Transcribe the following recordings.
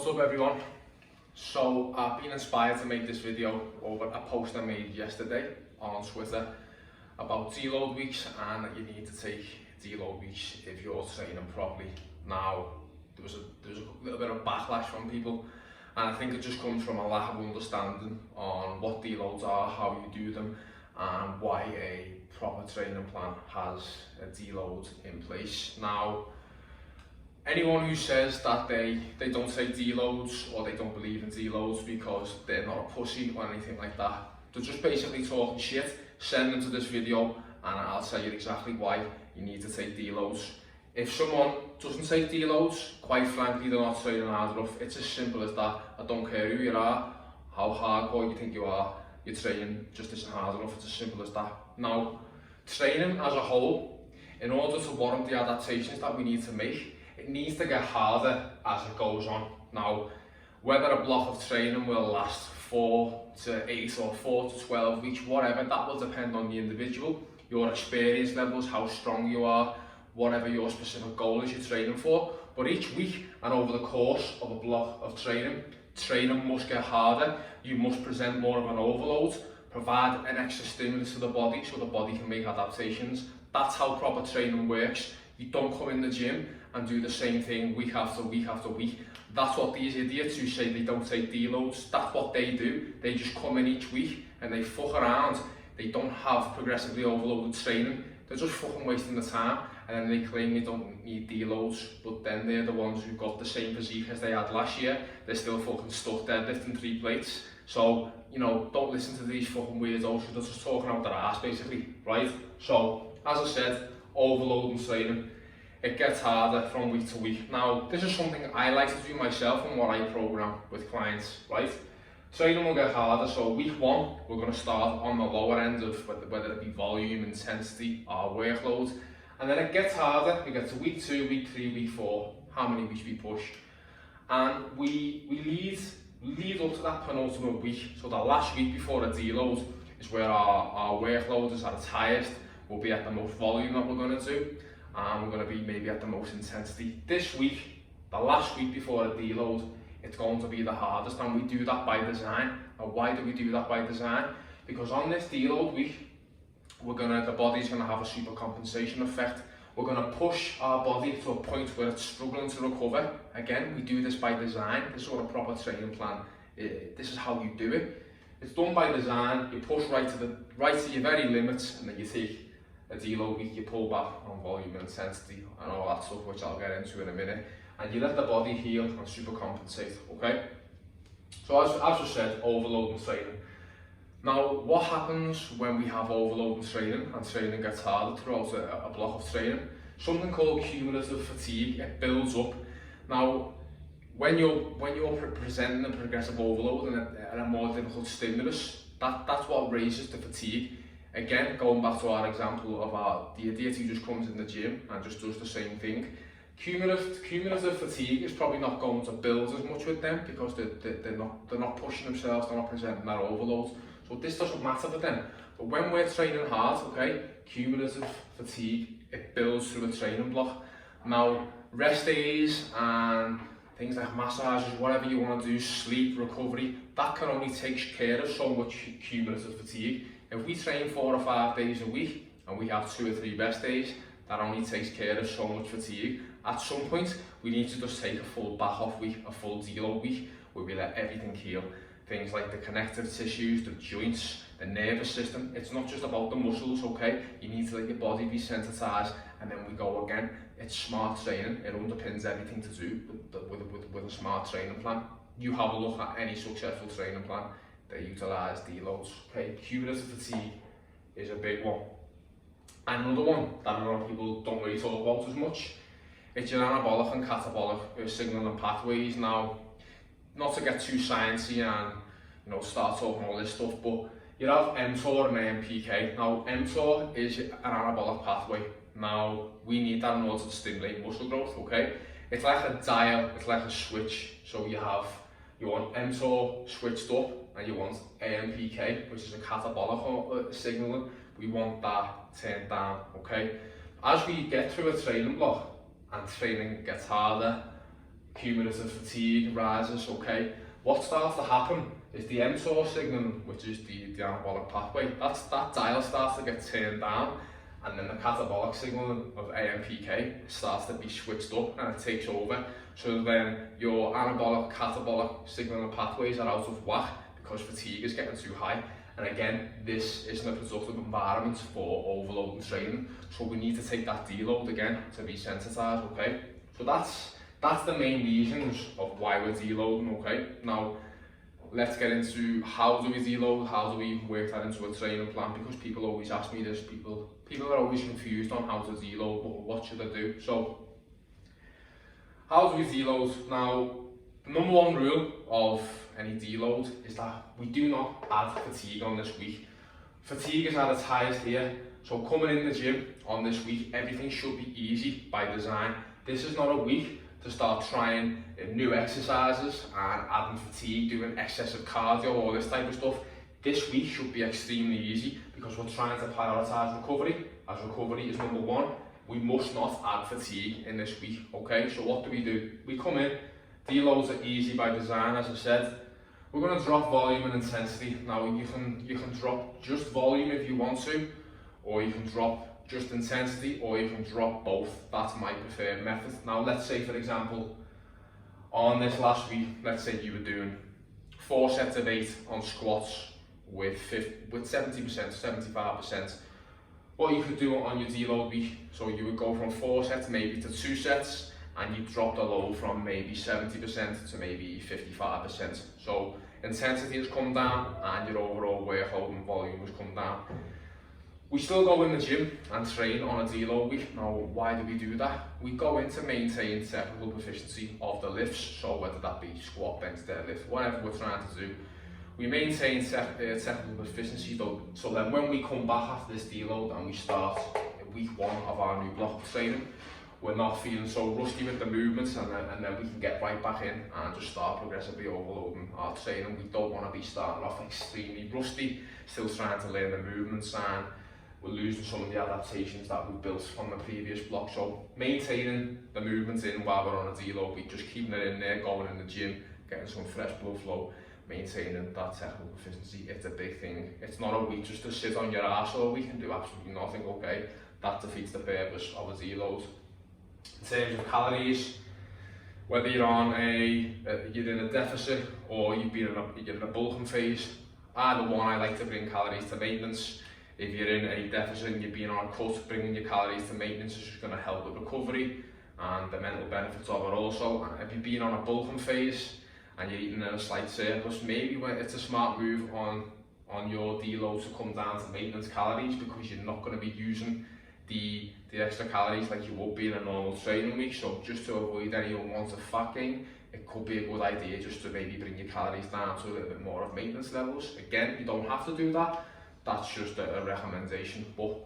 What's up everyone? So I've been inspired to make this video over a post I made yesterday on Twitter about Deload Weeks and that you need to take Deload Weeks if you're training properly. Now there was a little bit of backlash from people, and I think it just comes from a lack of understanding on what deloads are, how you do them, and why a proper training plan has a deload in place. Now, anyone who says that they don't take deloads or they don't believe in deloads because they're not a pussy or anything like that, they're just basically talking shit. Send them to this video and I'll tell you exactly why you need to take deloads. If someone doesn't take deloads, quite frankly, they're not training hard enough. It's as simple as that. I don't care who you are, how hardcore you think you are, your training just isn't hard enough. It's as simple as that. Now, training as a whole, in order to warrant the adaptations that we need to make, it needs to get harder as it goes on. Now, whether a block of training will last 4 to 8 or 4 to 12 weeks, whatever, that will depend on the individual, your experience levels, how strong you are, whatever your specific goal is you're training for. But each week and over the course of a block of training must get harder. You must present more of an overload, provide an extra stimulus to the body so the body can make adaptations. That's how proper training works. You don't come in the gym and do the same thing week after week after week. That's what these idiots who say they don't take deloads, that's what they do. They just come in each week and they fuck around. They don't have progressively overloaded training. They're just fucking wasting the time, and then they claim they don't need deloads, but then they're the ones who've got the same physique as they had last year. They're still fucking stuck deadlifting 3 plates. So, you know, don't listen to these fucking weirdos who are just talking out their ass basically, right? So, as I said, overloading training, it gets harder from week to week. Now, this is something I like to do myself and what I program with clients, right? Training will get harder, so week 1, we're going to start on the lower end of whether it be volume, intensity, or workload. And then it gets harder, we get to week 2, week 3, week 4, how many weeks we push. And we lead up to that penultimate week, so the last week before a deload is where our workload is at its highest. We'll be at the most volume that we're going to do, and we're going to be maybe at the most intensity. This week, the last week before a deload, it's going to be the hardest, and we do that by design. And why do we do that by design? Because on this deload week, the body's gonna have a super compensation effect. We're gonna push our body to a point where it's struggling to recover. Again, we do this by design. This is what a proper training plan is. This is how you do it. It's done by design. You push right to your very limits, and then you take a deload week, you pull back on volume and intensity and all that stuff, which I'll get into in a minute. And you let the body heal and super compensate, okay? So as I said, overloading training. Now, what happens when we have overloading training and training gets harder throughout a block of training? Something called cumulative fatigue. It builds up. Now, when you're presenting a progressive overload and a more difficult stimulus, that's what raises the fatigue. Again, going back to our example of the idiot who just comes in the gym and just does the same thing. Cumulative fatigue is probably not going to build as much with them because they're not pushing themselves, they're not presenting that overload. So this doesn't matter for them. But when we're training hard, okay, cumulative fatigue, it builds through a training block. Now, rest days and things like massages, whatever you want to do, sleep, recovery, that can only take care of so much cumulative fatigue. If we train 4 or 5 days a week and we have 2 or 3 rest days, that only takes care of so much fatigue. At some point, we need to just take a full back-off week, a full deload week, where we let everything heal. Things like the connective tissues, the joints, the nervous system. It's not just about the muscles, okay? You need to let your body be sensitized, and then we go again. It's smart training. It underpins everything to do with a smart training plan. You have a look at any successful training plan, they utilize deloads, okay? Cumulative fatigue is a big one. And another one that a lot of people don't really talk about as much, it's your anabolic and catabolic signaling pathways. Now, not to get too sciencey and start talking all this stuff, but you have mTOR and MPK. Now, mTOR is an anabolic pathway. Now, we need that in order to stimulate muscle growth, okay? It's like a dial, it's like a switch. So you want mTOR switched up, and you want AMPK, which is a catabolic signaling. We want that turned down, okay? As we get through a training block and training gets harder, cumulative fatigue rises, okay? What starts to happen is the mTOR signal, which is the anabolic pathway, that dial starts to get turned down, and then the catabolic signal of AMPK starts to be switched up and it takes over. So then your anabolic, catabolic signal pathways are out of whack because fatigue is getting too high. And again, this isn't a productive environment for overloading training. So we need to take that deload again to resensitize, okay? So that's the main reasons of why we're deloading, okay? Now, let's get into how do we deload, how do we work that into a training plan, because people always ask me this, people are always confused on how to deload, what should I do? So, how do we deload? Now, the number one rule of any deload is that we do not add fatigue on this week. Fatigue is at its highest here, so coming in the gym on this week, everything should be easy by design. This is not a week to start trying new exercises and adding fatigue, doing excessive cardio, all this type of stuff. This week should be extremely easy because we're trying to prioritise recovery, as recovery is number one. We must not add fatigue in this week, okay? So what do? We come in, deloads are easy by design, as I said. We're going to drop volume and intensity. Now you can drop just volume if you want to, or you can drop just intensity, or you can drop both. That's my preferred method. Now let's say, for example, on this last week, let's say you were doing 4 sets of 8 on squats with 70%, 75%. What you could do on your deload week, so you would go from 4 sets maybe to 2 sets, and you drop the load from maybe 70% to maybe 55%. So intensity has come down and your overall workload and volume has come down. We still go in the gym and train on a deload week. Now, why do we do that? We go in to maintain technical proficiency of the lifts, so whether that be squat, bench, deadlift, whatever we're trying to do. We maintain technical proficiency though, so then when we come back after this deload and we start week 1 of our new block of training, we're not feeling so rusty with the movements, and then we can get right back in and just start progressively overloading our training. We don't want to be starting off extremely rusty, still trying to learn the movements, and we're losing some of the adaptations that we built from the previous block. So maintaining the movements in while we're on a deload, we just keeping it in there, going in the gym, getting some fresh blood flow, maintaining that technical proficiency. It's a big thing. It's not a week just to sit on your arse all week and do absolutely nothing, okay? That defeats the purpose of a deload. In terms of calories, whether you're in a deficit or you're in a bulking phase, either one, I like to bring calories to maintenance. If you're in a deficit and you're being on a cut, bringing your calories to maintenance is just going to help with recovery and the mental benefits of it also. And if you're being on a bulking phase and you're eating in a slight surplus, maybe it's a smart move on your deload to come down to maintenance calories, because you're not going to be using the extra calories like you would be in a normal training week. So just to avoid any unwanted fat gain, it could be a good idea just to maybe bring your calories down to a little bit more of maintenance levels. Again, you don't have to do that. That's just a recommendation. But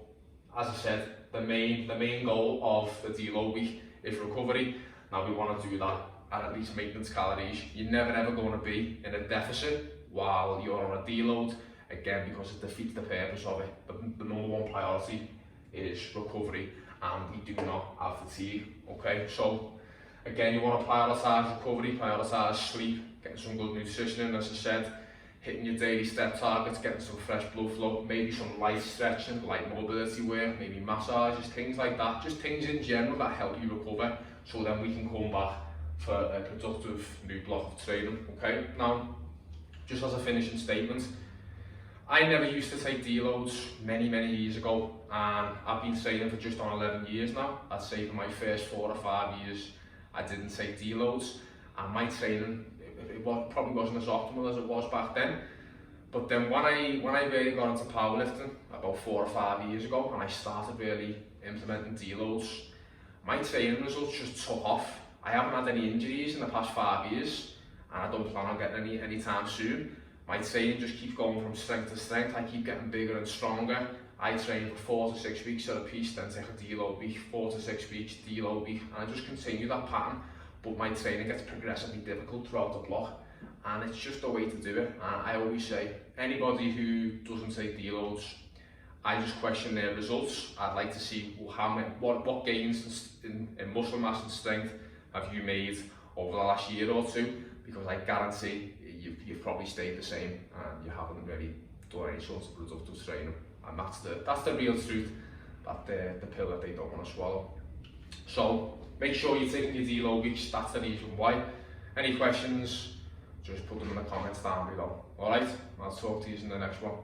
as I said, the main goal of the deload week is recovery. Now we want to do that at least maintenance calories. You're never ever going to be in a deficit while you're on a deload, again, because it defeats the purpose of it. The number one priority is recovery, and we do not have fatigue, okay? So again, you want to prioritise recovery, prioritise sleep, getting some good nutrition in, as I said, hitting your daily step targets, getting some fresh blood flow, maybe some light stretching, light mobility work, maybe massages, things like that, just things in general that help you recover, so then we can come back for a productive new block of training, okay? Now, just as a finishing statement, I never used to take deloads many years ago, and I've been training for just on 11 years now. I'd say for my first 4 or 5 years, I didn't take deloads, and my training, probably wasn't as optimal as it was back then. But then when I really got into powerlifting about 4 or 5 years ago, and I started really implementing deloads, my training results just took off. I haven't had any injuries in the past 5 years, and I don't plan on getting any time soon. My training just keeps going from strength to strength. I keep getting bigger and stronger. I train for 4 to 6 weeks at a piece, then take a deload week, 4 to 6 weeks, deload week, and I just continue that pattern. But my training gets progressively difficult throughout the block, and it's just a way to do it. And I always say, anybody who doesn't take deloads, I just question their results. I'd like to see what gains in muscle mass and strength have you made over the last year or two, because I guarantee you've probably stayed the same and you haven't really done any sort of productive training. And that's the real truth, that the pill that they don't want to swallow. So make sure you're taking your deload weeks, that's the reason why. Any questions, just put them in the comments down below. Alright, I'll talk to you in the next one.